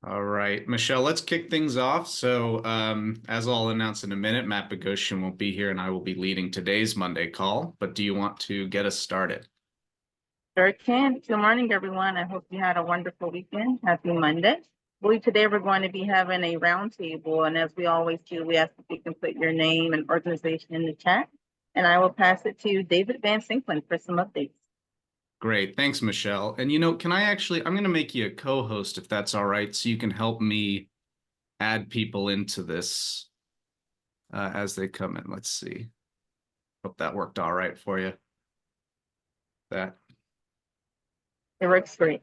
All right, Michelle, let's kick things off. As I'll announce in a minute, Matt Bogosian won't be here and I will be leading today's Monday call. But do you want to get us started? Sure can. Good morning, everyone. I hope you had a wonderful weekend. Happy Monday. Today we're going to be having a roundtable, and as we always do, we ask if you can put your name and organization in the chat, and I will pass it to David Van Sinklen for some updates. Great. Thanks, Michelle. And I'm going to make you a co-host if that's all right, so you can help me add people into this as they come in. Let's see. Hope that worked all right for you. That. It works great.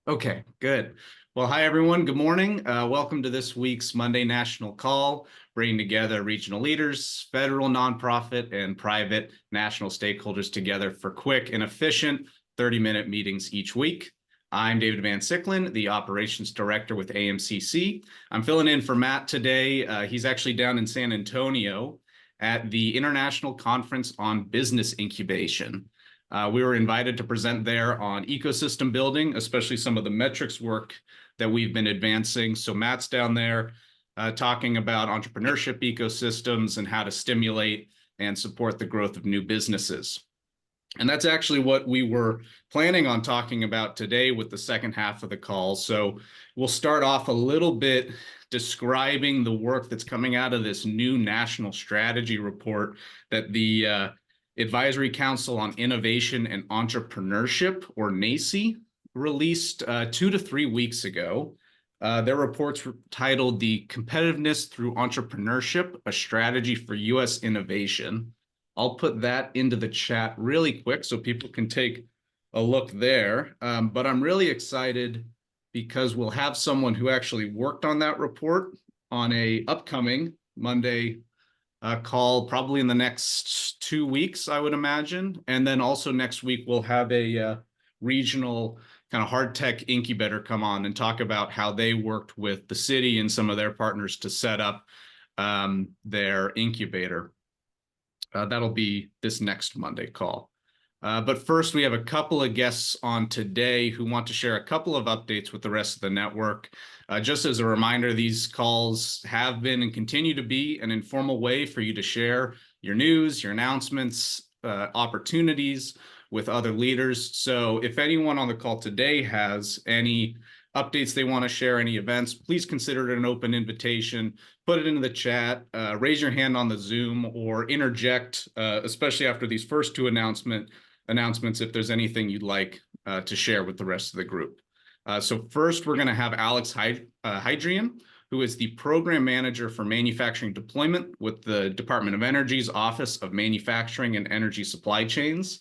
Okay, good. Well, hi, everyone. Good morning. Welcome to this week's Monday National Call, bringing together regional leaders, federal, nonprofit, and private national stakeholders together for quick and efficient 30-minute meetings each week. I'm David Van Sicklen, the Operations Director with AMCC. I'm filling in for Matt today. He's actually down in San Antonio at the International Conference on Business Incubation. We were invited to present there on ecosystem building, especially some of the metrics work that we've been advancing. So Matt's down there talking about entrepreneurship ecosystems and how to stimulate and support the growth of new businesses. And that's actually what we were planning on talking about today with the second half of the call. So we'll start off a little bit describing the work that's coming out of this new national strategy report that the Advisory Council on Innovation and Entrepreneurship, or NACI, released 2 to 3 weeks ago. Their reports were titled The Competitiveness Through Entrepreneurship, a Strategy for U.S. Innovation. I'll put that into the chat really quick so people can take a look there. But I'm really excited because we'll have someone who actually worked on that report on a upcoming Monday call probably in the next 2 weeks, I would imagine. And then also next week, we'll have a regional kind of hard tech incubator come on and talk about how they worked with the city and some of their partners to set up their incubator. That'll be this next Monday call. But first, we have a couple of guests on today who want to share a couple of updates with the rest of the network. Just as a reminder, these calls have been and continue to be an informal way for you to share your news, your announcements, opportunities with other leaders. So if anyone on the call today has any updates they want to share, any events, please consider it an open invitation. Put it into the chat, raise your hand on the Zoom, or interject, especially after these first two announcements, if there's anything you'd like to share with the rest of the group. So first, we're going to have Alex Hydrian, who is the Program Manager for Manufacturing Deployment with the Department of Energy's Office of Manufacturing and Energy Supply Chains.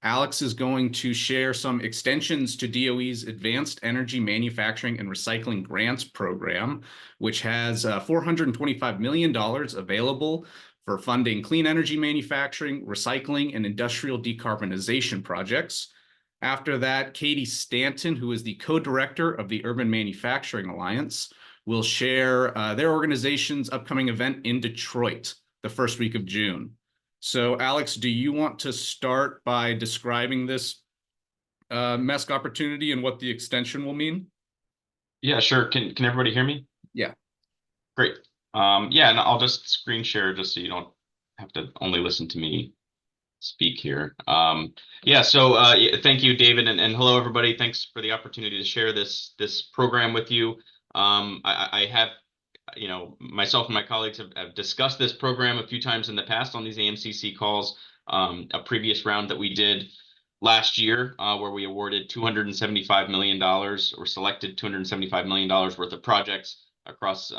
Alex is going to share some extensions to DOE's Advanced Energy Manufacturing and Recycling Grants Program, which has $425 million available for funding clean energy manufacturing, recycling, and industrial decarbonization projects. After that, Katie Stanton, who is the co-director of the Urban Manufacturing Alliance, will share their organization's upcoming event in Detroit the first week of June. So, Alex, do you want to start by describing this MESC opportunity and what the extension will mean? Yeah, sure. Can everybody hear me? Yeah. Great. Yeah, and I'll just screen share just so you don't have to only listen to me speak here. Yeah, thank you, David, and hello, everybody. Thanks for the opportunity to share this program with you. I have, myself and my colleagues have discussed this program a few times in the past on these AMCC calls. A previous round that we did last year where we awarded $275 million or selected $275 million worth of projects across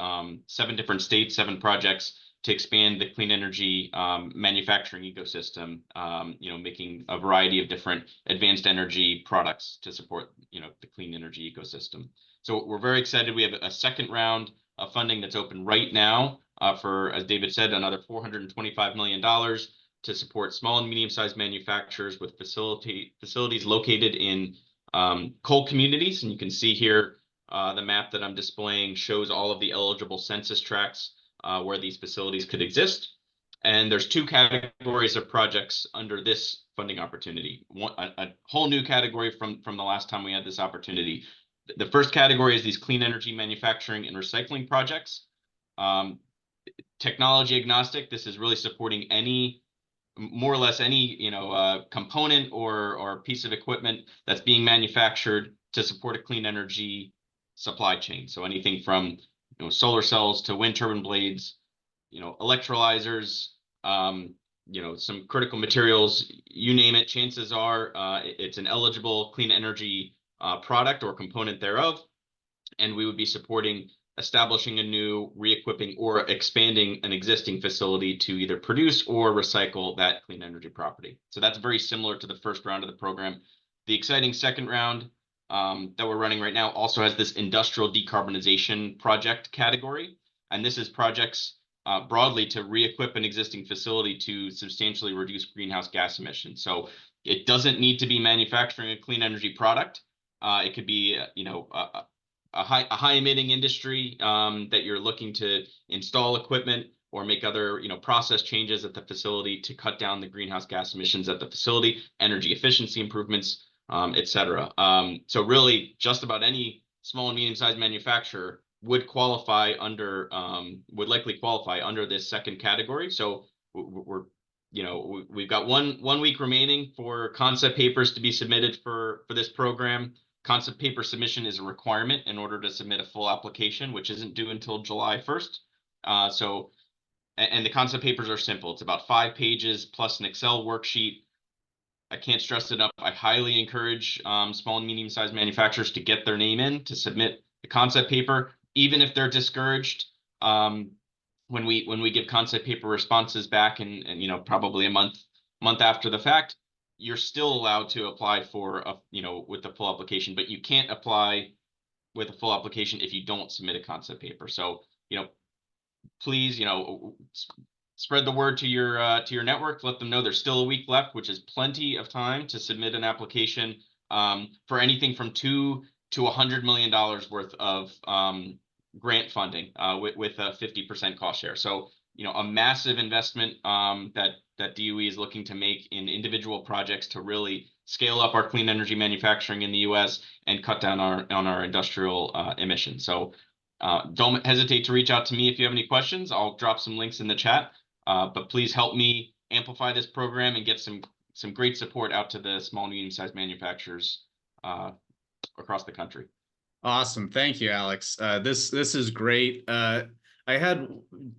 7 different states, 7 projects to expand the clean energy manufacturing ecosystem, making a variety of different advanced energy products to support, the clean energy ecosystem. So we're very excited. We have a second round of funding that's open right now for, as David said, another $425 million to support small and medium-sized manufacturers with facilities located in coal communities. And you can see here the map that I'm displaying shows all of the eligible census tracts where these facilities could exist. And there's 2 categories of projects under this funding opportunity. A whole new category from the last time we had this opportunity. The first category is these clean energy manufacturing and recycling projects. Technology agnostic. This is really supporting more or less any component or piece of equipment that's being manufactured to support a clean energy supply chain. So anything from solar cells to wind turbine blades, electrolyzers, some critical materials, you name it. Chances are it's an eligible clean energy product or component thereof, and we would be supporting establishing a new, re-equipping, or expanding an existing facility to either produce or recycle that clean energy property. So that's very similar to the first round of the program. The exciting second round that we're running right now also has this industrial decarbonization project category. And this is projects broadly to re-equip an existing facility to substantially reduce greenhouse gas emissions. So it doesn't need to be manufacturing a clean energy product. It could be, a high emitting industry that you're looking to install equipment or make other process changes at the facility to cut down the greenhouse gas emissions at the facility, energy efficiency improvements, et cetera. So really just about any small and medium sized manufacturer would likely qualify under this second category. So we've got one week remaining for concept papers to be submitted for this program. Concept paper submission is a requirement in order to submit a full application, which isn't due until July 1st. And the concept papers are simple. It's about 5 pages plus an Excel worksheet. I can't stress it enough. I highly encourage small and medium-sized manufacturers to get their name in to submit the concept paper, even if they're discouraged. When we give concept paper responses back and probably a month after the fact, you're still allowed to apply for with the full application, but you can't apply with a full application if you don't submit a concept paper. So, please, spread the word to your network. Let them know there's still a week left, which is plenty of time to submit an application for anything from $2 to $100 million worth of grant funding with a 50% cost share. So, a massive investment that DOE is looking to make in individual projects to really scale up our clean energy manufacturing in the U.S. and cut down on our industrial emissions. So don't hesitate to reach out to me if you have any questions. I'll drop some links in the chat, but please help me amplify this program and get some great support out to the small and medium-sized manufacturers across the country. Awesome. Thank you, Alex. This is great. I had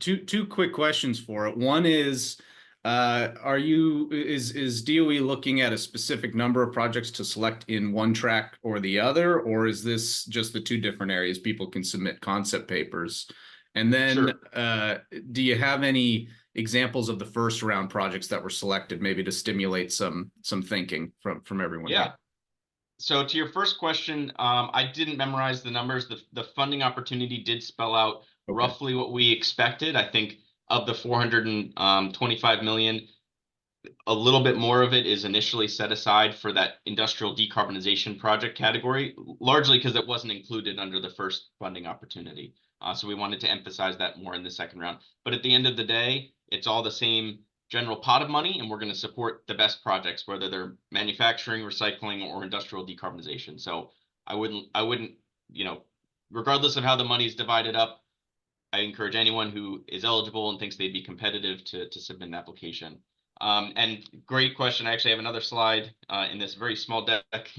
two quick questions for it. One is, is DOE looking at a specific number of projects to select in one track or the other, or is this just the 2 different areas people can submit concept papers? And then sure. Do you have any examples of the first round projects that were selected, maybe to stimulate some thinking from everyone? Yeah. Here? So to your first question, I didn't memorize the numbers. The funding opportunity did spell out roughly what we expected. I think of the 425 million, a little bit more of it is initially set aside for that industrial decarbonization project category, largely because it wasn't included under the first funding opportunity. So we wanted to emphasize that more in the second round. But at the end of the day, it's all the same general pot of money, and we're going to support the best projects, whether they're manufacturing, recycling, or industrial decarbonization. So I wouldn't, regardless of how the money is divided up, I encourage anyone who is eligible and thinks they'd be competitive to submit an application. And great question. I actually have another slide in this very small deck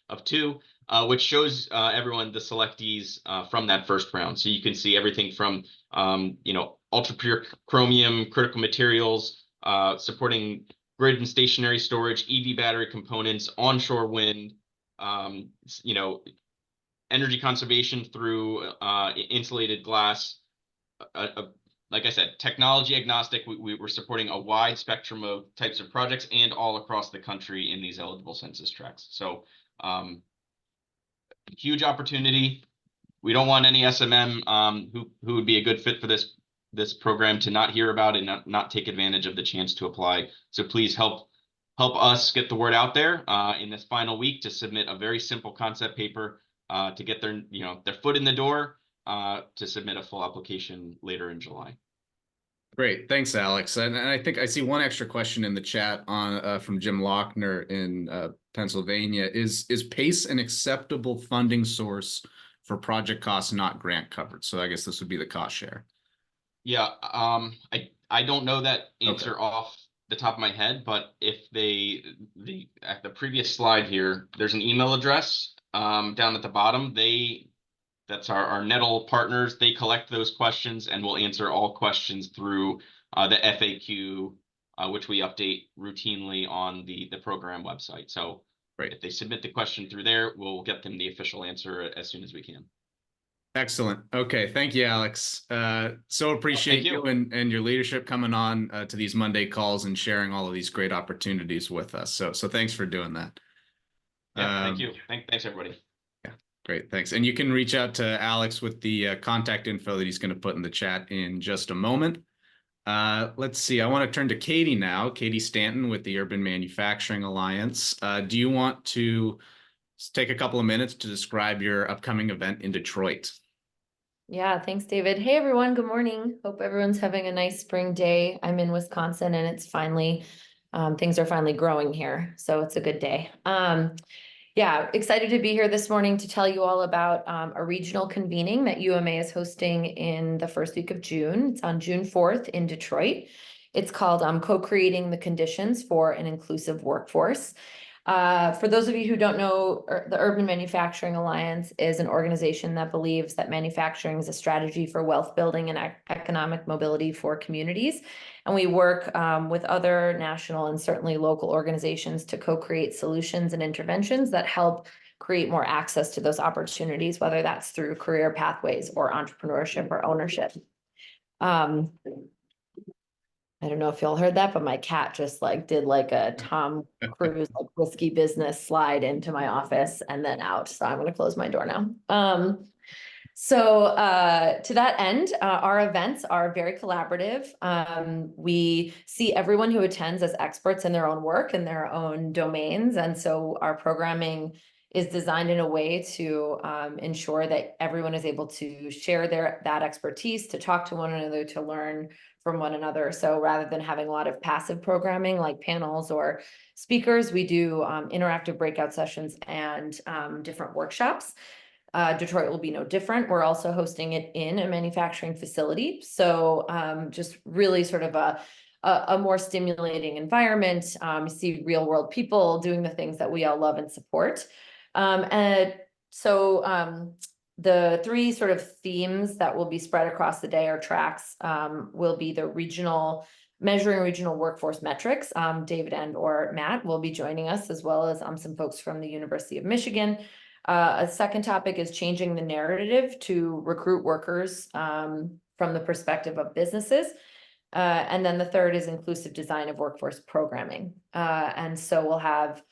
of 2, which shows everyone the selectees from that first round. So you can see everything from, ultra pure chromium, critical materials, supporting grid and stationary storage, EV battery components, onshore wind, energy conservation through insulated glass. Like I said, technology agnostic. We're supporting a wide spectrum of types of projects and all across the country in these eligible census tracts. So huge opportunity. We don't want any SMM who would be a good fit for this program to not hear about it and not take advantage of the chance to apply. So please help us get the word out there in this final week to submit a very simple concept paper to get their foot in the door to submit a full application later in July. Great, thanks, Alex. And I think I see one extra question in the chat on from Jim Lochner in Pennsylvania. Is PACE an acceptable funding source for project costs not grant covered? So I guess this would be the cost share. Yeah, I don't know that answer off the top of my head, but if the at the previous slide here, there's an email address down at the bottom. That's our Nettle partners. They collect those questions and will answer all questions through the FAQ, which we update routinely on the program website. So if they submit the question through there, we'll get them the official answer as soon as we can. Excellent. Okay, thank you, Alex. So appreciate you and your leadership coming on to these Monday calls and sharing all of these great opportunities with us. So thanks for doing that. Yeah, thank you. Thanks, everybody. Great, thanks. And you can reach out to Alex with the contact info that he's going to put in the chat in just a moment. Let's see, I want to turn to Katie now. Katie Stanton with the Urban Manufacturing Alliance. Do you want to take a couple of minutes to describe your upcoming event in Detroit? Yeah, thanks, David. Hey, everyone. Good morning. Hope everyone's having a nice spring day. I'm in Wisconsin and it's finally, things are finally growing here. So it's a good day. Yeah, excited to be here this morning to tell you all about a regional convening that UMA is hosting in the first week of June. It's on June 4th in Detroit. It's called Co-Creating the Conditions for an Inclusive Workforce. For those of you who don't know, the Urban Manufacturing Alliance is an organization that believes that manufacturing is a strategy for wealth building and economic mobility for communities. And we work with other national and certainly local organizations to co-create solutions and interventions that help create more access to those opportunities, whether that's through career pathways or entrepreneurship or ownership. I don't know if y'all heard that, but my cat just did a Tom Cruise risky business slide into my office and then out. So I'm going to close my door now. To that end, our events are very collaborative. We see everyone who attends as experts in their own work and their own domains. And so our programming is designed in a way to ensure that everyone is able to share that expertise, to talk to one another, to learn from one another. So rather than having a lot of passive programming like panels or speakers, we do interactive breakout sessions and different workshops. Detroit will be no different. We're also hosting it in a manufacturing facility. So just really sort of a more stimulating environment, see real world people doing the things that we all love and support. The three sort of themes that will be spread across the day or tracks will be the measuring regional workforce metrics. David and or Matt will be joining us, as well as some folks from the University of Michigan. A second topic is changing the narrative to recruit workers from the perspective of businesses. And then the third is inclusive design of workforce programming. And so we'll have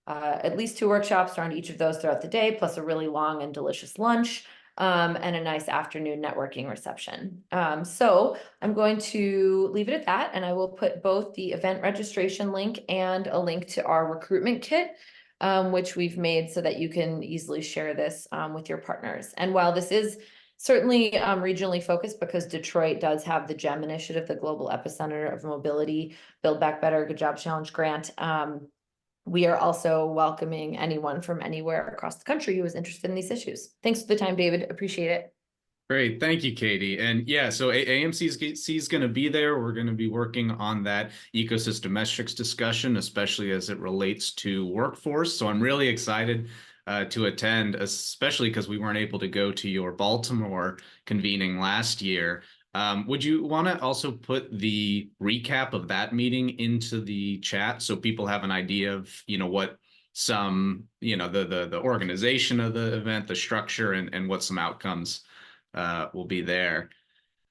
at least 2 workshops around each of those throughout the day, plus a really long and delicious lunch, and a nice afternoon networking reception. So I'm going to leave it at that, and I will put both the event registration link and a link to our recruitment kit, which we've made so that you can easily share this with your partners. And while this is certainly regionally focused, because Detroit does have the GEM initiative, the Global Epicenter of Mobility, Build Back Better, Good Job Challenge grant, we are also welcoming anyone from anywhere across the country who is interested in these issues. Thanks for the time, David. Appreciate it. Great. Thank you, Katie. And yeah, so AMCC is going to be there. We're going to be working on that ecosystem metrics discussion, especially as it relates to workforce. So I'm really excited to attend, especially because we weren't able to go to your Baltimore convening last year. Would you want to also put the recap of that meeting into the chat so people have an idea of, what some, the organization of the event, the structure, and what some outcomes will be there.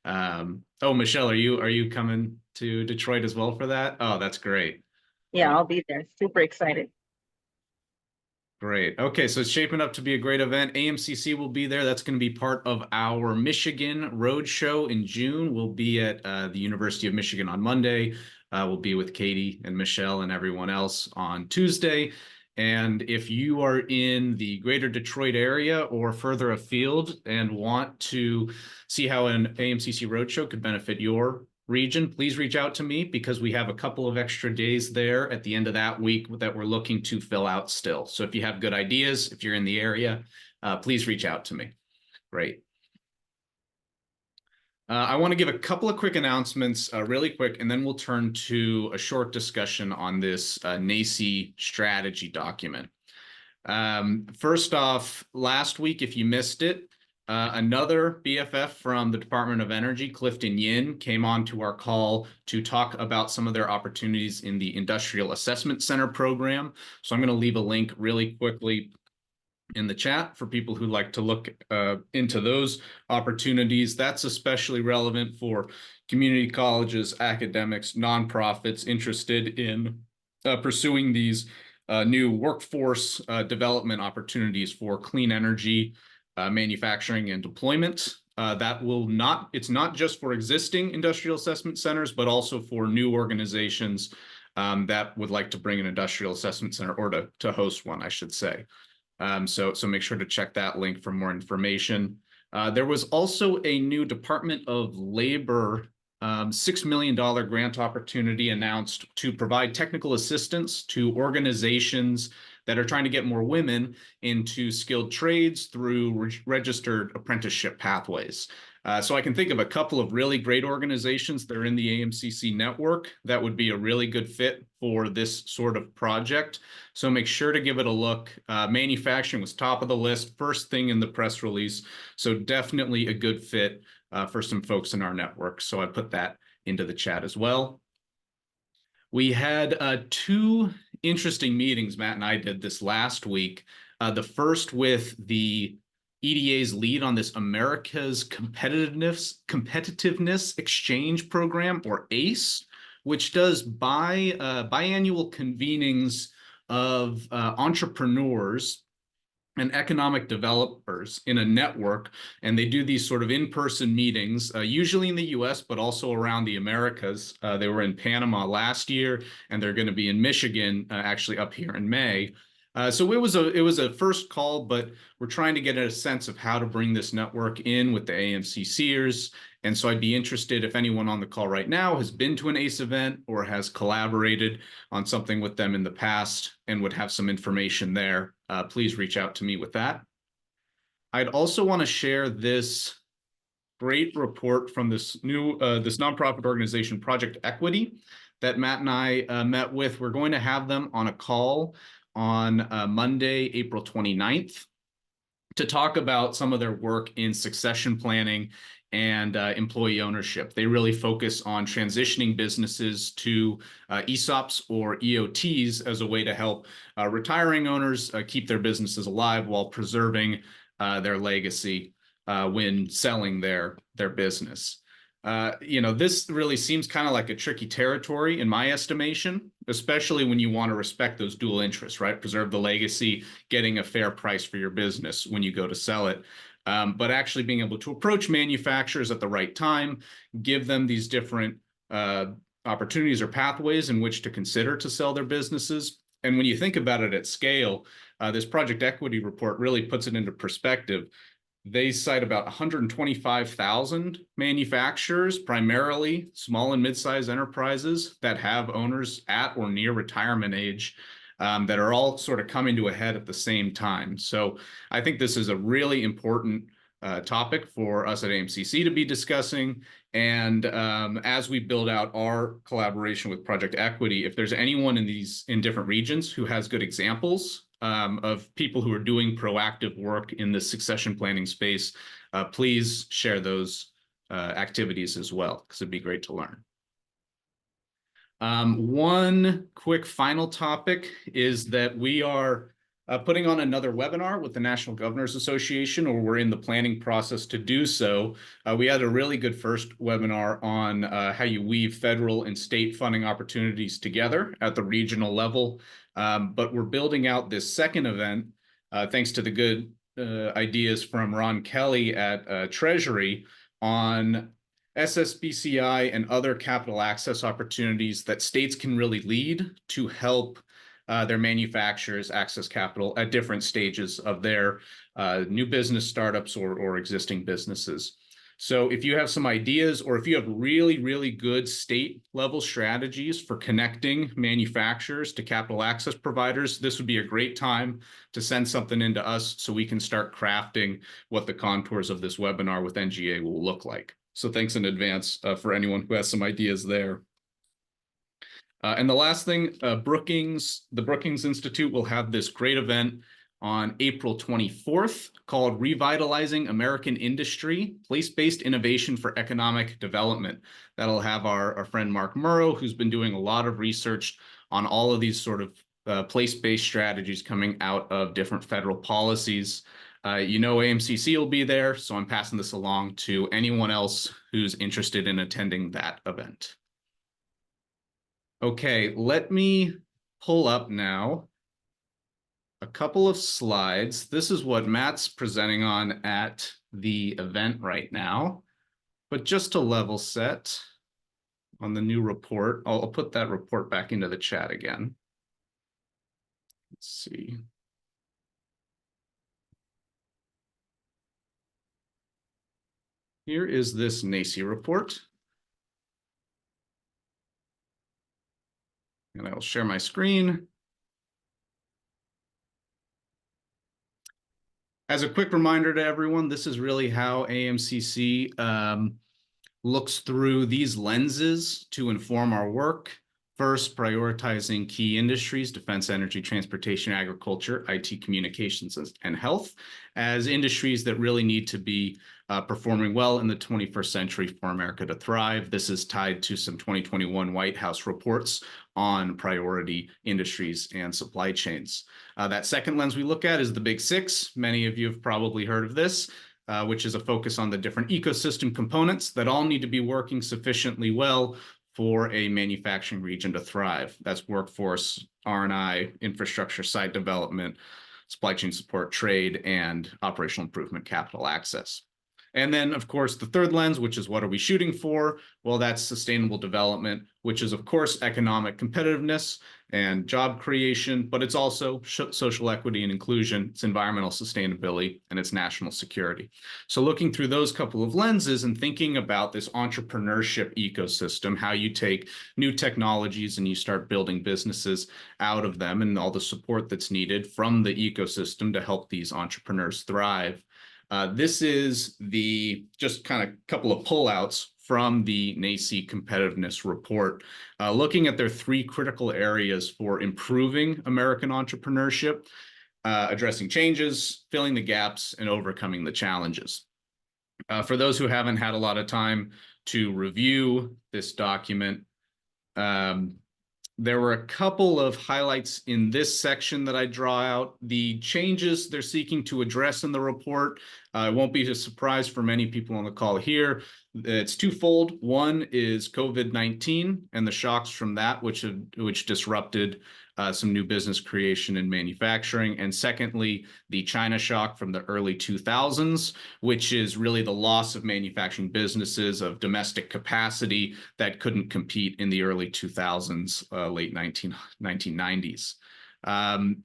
Oh, Michelle, are you coming to Detroit as well for that? Oh, that's great. Yeah, I'll be there. Super excited. Great. Okay, so it's shaping up to be a great event. AMCC will be there. That's going to be part of our Michigan Roadshow in June. We'll be at the University of Michigan on Monday. We'll be with Katie and Michelle and everyone else on Tuesday. And if you are in the greater Detroit area or further afield and want to see how an AMCC Roadshow could benefit your region, please reach out to me because we have a couple of extra days there at the end of that week that we're looking to fill out still. So if you have good ideas, if you're in the area, please reach out to me. Great. I want to give a couple of quick announcements really quick, and then we'll turn to a short discussion on this NACI strategy document. First off, last week, if you missed it, another BFF from the Department of Energy, Clifton Yin, came on to our call to talk about some of their opportunities in the Industrial Assessment Center program. So I'm going to leave a link really quickly in the chat for people who like to look into those opportunities. That's especially relevant for community colleges, academics, nonprofits interested in pursuing these new workforce development opportunities for clean energy manufacturing and deployment. It's not just for existing industrial assessment centers, but also for new organizations that would like to bring an industrial assessment center, or to host one, I should say. So make sure to check that link for more information. There was also a new Department of Labor $6 million grant opportunity announced to provide technical assistance to organizations that are trying to get more women into skilled trades through registered apprenticeship pathways. So I can think of a couple of really great organizations that are in the AMCC network that would be a really good fit for this sort of project. So make sure to give it a look. Manufacturing was top of the list, first thing in the press release. So definitely a good fit for some folks in our network. So I put that into the chat as well. We had two interesting meetings Matt and I did this last week. The first with the EDA's lead on this America's Competitiveness Exchange Program, or ACE, which does biannual convenings of entrepreneurs and economic developers in a network, and they do these sort of in-person meetings, usually in the US, but also around the Americas. They were in Panama last year, and they're going to be in Michigan, actually up here in May. So it was a first call, but we're trying to get a sense of how to bring this network in with the AMCCers. And so I'd be interested if anyone on the call right now has been to an ACE event or has collaborated on something with them in the past and would have some information there. Please reach out to me with that. I'd also want to share this great report from this nonprofit organization, Project Equity, that Matt and I met with. We're going to have them on a call on Monday, April 29th, to talk about some of their work in succession planning and employee ownership. They really focus on transitioning businesses to ESOPs or EOTs as a way to help retiring owners keep their businesses alive while preserving their legacy when selling their business. This really seems kind of like a tricky territory in my estimation, especially when you want to respect those dual interests, right? Preserve the legacy, getting a fair price for your business when you go to sell it. But actually being able to approach manufacturers at the right time, give them these different opportunities or pathways in which to consider to sell their businesses. And when you think about it at scale, this Project Equity report really puts it into perspective. They cite about 125,000 manufacturers, primarily small and mid-sized enterprises that have owners at or near retirement age, that are all sort of coming to a head at the same time. So I think this is a really important topic for us at AMCC to be discussing. And as we build out our collaboration with Project Equity, if there's anyone in different regions who has good examples of people who are doing proactive work in the succession planning space, please share those activities as well, because it'd be great to learn. One quick final topic is that we are putting on another webinar with the National Governors Association, or we're in the planning process to do so. We had a really good first webinar on how you weave federal and state funding opportunities together at the regional level. But we're building out this second event, thanks to the good ideas from Ron Kelly at Treasury, on SSBCI and other capital access opportunities that states can really lead to help their manufacturers access capital at different stages of their new business startups or existing businesses. So if you have some ideas, or if you have really, really good state level strategies for connecting manufacturers to capital access providers, this would be a great time to send something into us so we can start crafting what the contours of this webinar with NGA will look like. So thanks in advance for anyone who has some ideas there. And the last thing, the Brookings Institute will have this great event on April 24th called Revitalizing American Industry, Place-Based Innovation for Economic Development. That'll have our friend Mark Murrow, who's been doing a lot of research on all of these sort of place-based strategies coming out of different federal policies. You know, AMCC will be there, so I'm passing this along to anyone else who's interested in attending that event. Okay, let me pull up now a couple of slides. This is what Matt's presenting on at the event right now. But just to level set on the new report, I'll put that report back into the chat again. Let's see. Here is this NACI report. And I'll share my screen. As a quick reminder to everyone, this is really how AMCC looks through these lenses to inform our work. First, prioritizing key industries, defense, energy, transportation, agriculture, IT, communications, and health, as industries that really need to be performing well in the 21st century for America to thrive. This is tied to some 2021 White House reports on priority industries and supply chains. That second lens we look at is the Big Six. Many of you have probably heard of this. Which is a focus on the different ecosystem components that all need to be working sufficiently well for a manufacturing region to thrive. That's workforce, R&I, infrastructure, site development, supply chain support, trade, and operational improvement, capital access. And then, of course, the third lens, which is what are we shooting for? Well, that's sustainable development, which is, of course, economic competitiveness and job creation, but it's also social equity and inclusion, it's environmental sustainability, and it's national security. So looking through those couple of lenses and thinking about this entrepreneurship ecosystem, how you take new technologies and you start building businesses out of them and all the support that's needed from the ecosystem to help these entrepreneurs thrive. This is just kind of couple of pullouts from the NACI competitiveness report, looking at their three critical areas for improving American entrepreneurship, addressing changes, filling the gaps, and overcoming the challenges. For those who haven't had a lot of time to review this document, there were a couple of highlights in this section that I draw out. The changes they're seeking to address in the report won't be a surprise for many people on the call here. It's twofold. One is COVID-19 and the shocks from that, which disrupted some new business creation and manufacturing. And secondly, the China shock from the early 2000s, which is really the loss of manufacturing businesses, of domestic capacity that couldn't compete in the early 2000s, late 1990s.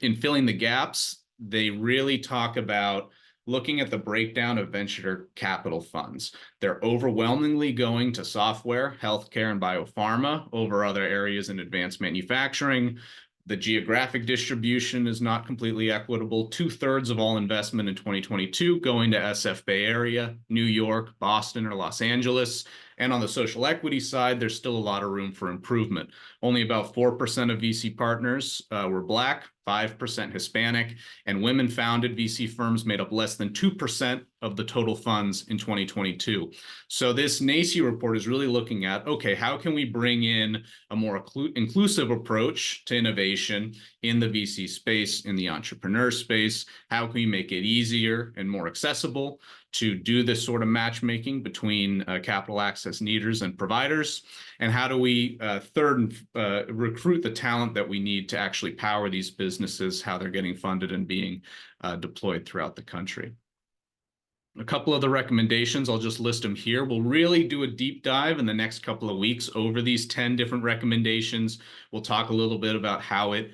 In filling the gaps, they really talk about looking at the breakdown of venture capital funds. They're overwhelmingly going to software, healthcare, and biopharma over other areas in advanced manufacturing. The geographic distribution is not completely equitable. 2/3 of all investment in 2022 going to SF Bay Area, New York, Boston, or Los Angeles. And on the social equity side, there's still a lot of room for improvement. Only about 4% of VC partners were Black, 5% Hispanic, and women-founded VC firms made up less than 2% of the total funds in 2022. So this NACI report is really looking at, okay, how can we bring in a more inclusive approach to innovation in the VC space, in the entrepreneur space? How can we make it easier and more accessible to do this sort of matchmaking between capital access needers and providers? And how do we recruit the talent that we need to actually power these businesses, how they're getting funded and being deployed throughout the country? A couple of the recommendations, I'll just list them here. We'll really do a deep dive in the next couple of weeks over these 10 different recommendations. We'll talk a little bit about how it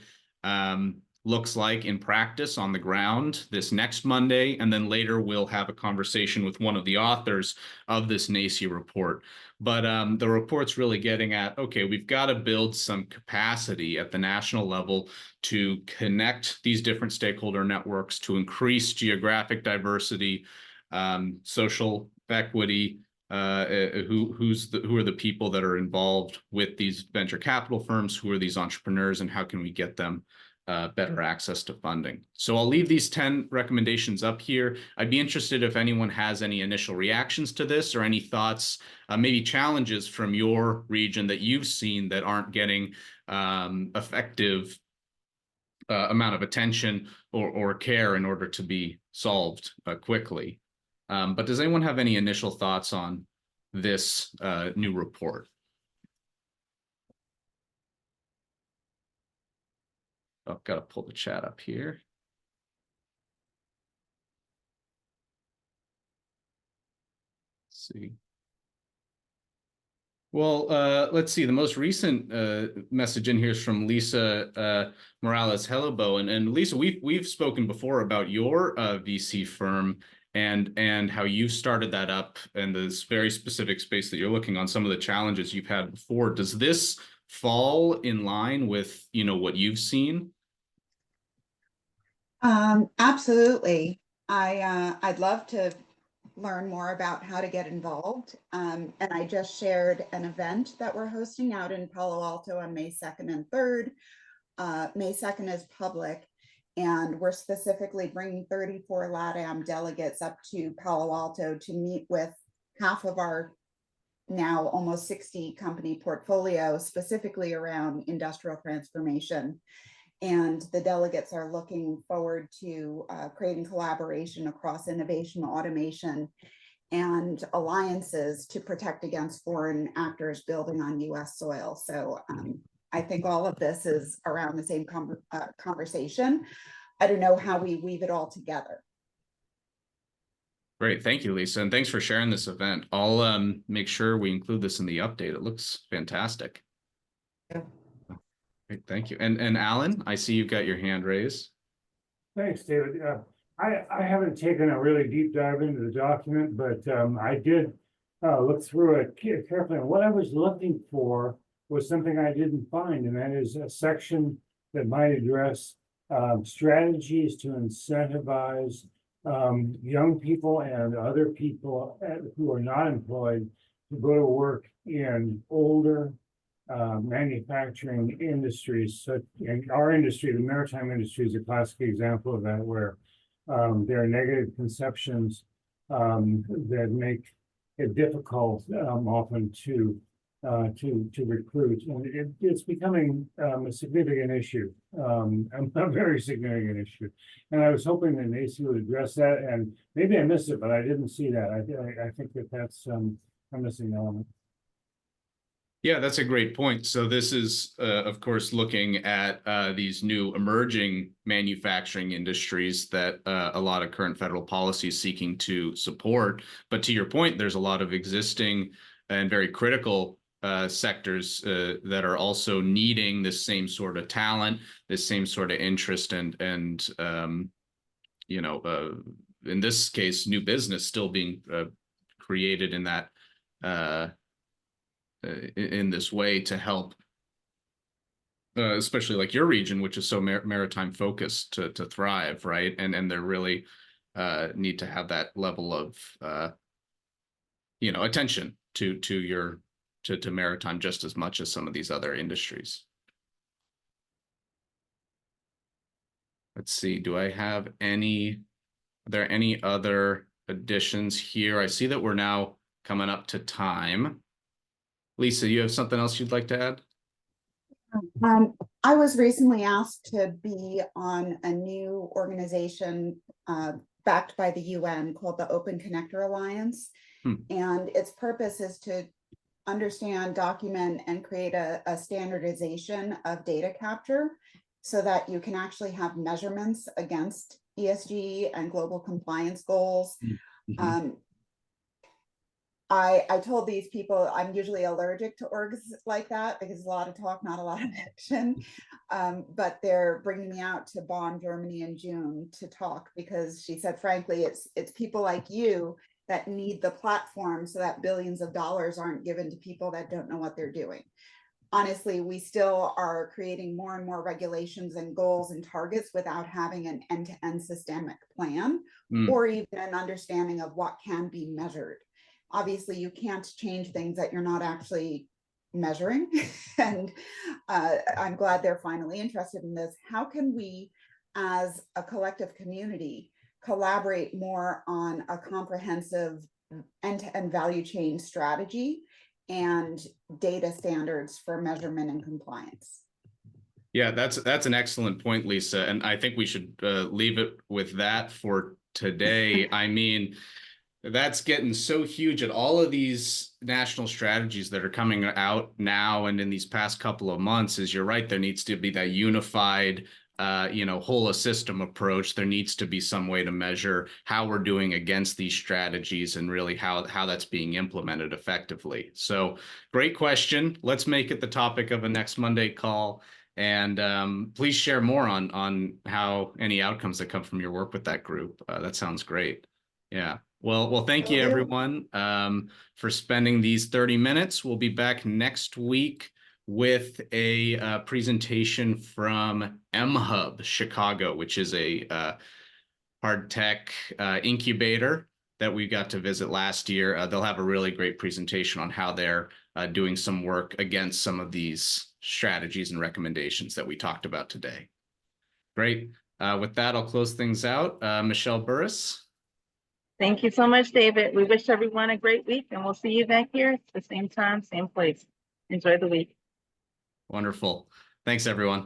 looks like in practice on the ground this next Monday. And then later we'll have a conversation with one of the authors of this NACI report. But the report's really getting at, okay, we've got to build some capacity at the national level to connect these different stakeholder networks, to increase geographic diversity, social equity, who are the people that are involved with these venture capital firms, who are these entrepreneurs, and how can we get them better access to funding. So I'll leave these 10 recommendations up here. I'd be interested if anyone has any initial reactions to this or any thoughts, maybe challenges from your region that you've seen that aren't getting effective amount of attention or care in order to be solved quickly. But does anyone have any initial thoughts on this new report? Oh, got to pull the chat up here. Let's see. Well, let's see. The most recent message in here is from Lisa Morales Hellobo, and Lisa, we've spoken before about your VC firm and how you started that up and this very specific space that you're looking on, some of the challenges you've had before. Does this fall in line with what you've seen? Absolutely. I'd love to learn more about how to get involved. And I just shared an event that we're hosting out in Palo Alto on May 2nd and 3rd. May 2nd is public, and we're specifically bringing 34 LATAM delegates up to Palo Alto to meet with half of our now almost 60 company portfolio, specifically around industrial transformation. And the delegates are looking forward to creating collaboration across innovation, automation, and alliances to protect against foreign actors building on US soil. So I think all of this is around the same conversation. I don't know how we weave it all together. Great. Thank you, Lisa. And thanks for sharing this event. I'll make sure we include this in the update. It looks fantastic. Yeah. Great, thank you. And Alan, I see you've got your hand raised. Thanks, David. I haven't taken a really deep dive into the document, but I did look through it carefully. And what I was looking for was something I didn't find, and that is a section that might address strategies to incentivize young people and other people who are not employed to go to work in older manufacturing industries. So in our industry, the maritime industry is a classic example of that, where there are negative conceptions that make it difficult often to recruit, and it's becoming a significant issue, a very significant issue. And I was hoping that NACI would address that, and maybe I missed it, but I didn't see that. I think that's a missing element. Yeah, that's a great point. So this is, of course, looking at these new emerging manufacturing industries that a lot of current federal policy is seeking to support. But to your point, there's a lot of existing and very critical sectors that are also needing this same sort of talent, this same sort of interest, and in this case, new business still being created in that in this way to help, especially like your region, which is so maritime focused, to thrive, right? And they really need to have that level of attention to maritime just as much as some of these other industries. Let's see, are there any other additions here? I see that we're now coming up to time. Lisa, you have something else you'd like to add? I was recently asked to be on a new organization backed by the UN called the Open Connector Alliance. And its purpose is to understand, document, and create a standardization of data capture so that you can actually have measurements against ESG and global compliance goals. I told these people I'm usually allergic to orgs like that because a lot of talk, not a lot of action. But they're bringing me out to Bonn, Germany in June to talk because she said, frankly, it's people like you that need the platform so that billions of dollars aren't given to people that don't know what they're doing. Honestly, we still are creating more and more regulations and goals and targets without having an end-to-end systemic plan or even an understanding of what can be measured. Obviously, you can't change things that you're not actually measuring. And I'm glad they're finally interested in this. How can we, as a collective community, collaborate more on a comprehensive end-to-end value chain strategy and data standards for measurement and compliance? Yeah, that's an excellent point, Lisa. And I think we should leave it with that for today. I mean, that's getting so huge, at all of these national strategies that are coming out now and in these past couple of months. Is you're right, there needs to be that unified whole system approach. There needs to be some way to measure how we're doing against these strategies and really how that's being implemented effectively. So great question. Let's make it the topic of a next Monday call. And please share more on how any outcomes that come from your work with that group. That sounds great. Yeah. Well, thank you everyone for spending these 30 minutes. We'll be back next week with a presentation from MHub Chicago, which is a hard tech incubator that we got to visit last year. They'll have a really great presentation on how they're doing some work against some of these strategies and recommendations that we talked about today. Great. With that, I'll close things out. Michelle Burris. Thank you so much, David. We wish everyone a great week, and we'll see you back here at the same time, same place. Enjoy the week. Wonderful. Thanks, everyone.